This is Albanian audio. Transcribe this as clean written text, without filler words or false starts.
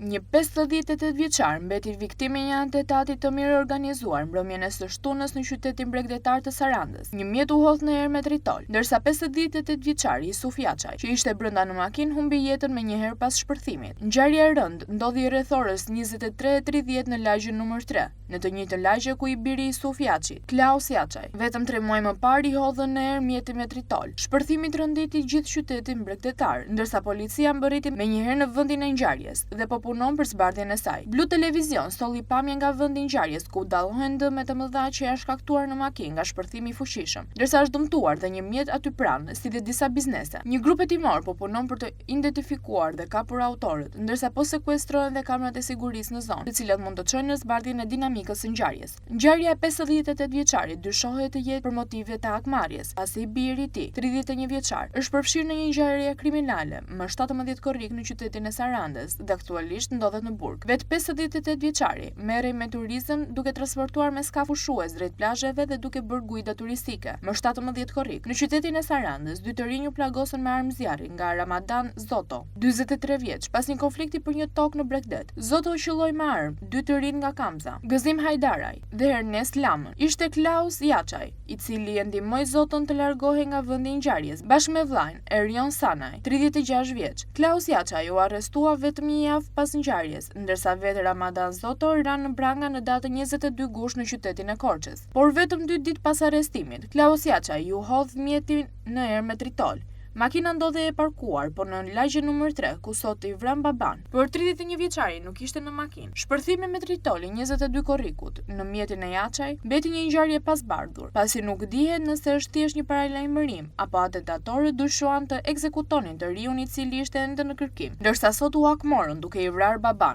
Një 58 vjeçar mbeti viktimë e një atentati të mirë organizuar mbrëmjen e së shtunës në qytetin bregdetar të Sarandës. Një mjet u hodh në erë me tritol, ndërsa 58 vjeçari Yusuf Jaçaj, që ishte brenda në makinë, humbi jetën menjëherë pas shpërthimit. Ngjarja e rëndë ndodhi rreth orës 23:30 në lagjen numër 3, në të njëjtën lagje ku i biri Yusuf Jaçit, Klaus Jaçaj. Vetëm 3 muaj më parë i hodhën në erë mjeti me tritol. Shpërthimi tronditi gjithë qytetin bregdetar, ndërsa policia mbërriti menjëherë në vendin e ngjarjes dhe po punon për zbardhjen e saj. Blu Televizion solli pamje nga vendi i ngjarjes ku dallohen dëme të mëdha që janë shkaktuar në makinë nga shpërthimi i fuqishëm, ndërsa është dëmtuar dhe një mjet aty pranë, si dhe disa biznese. Një grup hetimor po punon për të identifikuar dhe kapur autorët, ndërsa po sekuestrohen dhe kamerat e sigurisë në zonë, të cilat mund të çojnë në zbardhjen e dinamikës së ngjarjes. Ngjarja e 58 vjeçarit dyshohet të jetë për motive të hakmarrjes, pasi i biri i tij, 31 vjeçar, është përfshirë në një ngjarje kriminale më 17 korrik në qytetin e Sarandës dhe aktualisht ndodhet në burg. Vetë 58 vjeçari merrej me turizëm duke transportuar me skaf ushues drejt plazheve dhe duke bërë guida turistike. Më 17 korrik, në qytetin e Sarandës, dy të rinj u plagosën me armë zjarri nga Ramadan Zoto, 43 vjeç, pas një konflikti për një tokë në Bregdet. Zoto u qelloi me armë dy të rinj nga Kamza, Gëzim Hajdaraj dhe Ernest Lamën. Ishte Klaus Jaçaj, i cili e ndihmoi Zoton të largohej nga vendi i ngjarjes, bashkë me vllajën Erjon Sanaj, 36 vjeç. Klaus Jaçaj u arrestua vetëm një javë pas ngjarjes, ndërsa vetë Ramadan Zoto ranë në branga në datën 22 gusht në qytetin e Korçës. Por vetëm 2 ditë pas arrestimit, Klaus Jaçaj ju hodh mjetin në erë me tritol. Makina ndodhej e parkuar, por në lagjen numër 3, ku sot i vran baban. Por 31 vjeçari nuk ishte në makinë. Shpërthimi me tritoli 22 korrikut në mjetin e Jaçaj mbeti një ngjarje pasbardhur, pasi nuk dihet nëse është thjesht një paralajmërim apo atentatorët dyshuan të ekzekutonin të riun i cili ishte ende në kërkim, ndërsa sot u hakmorën duke i vrarë baban.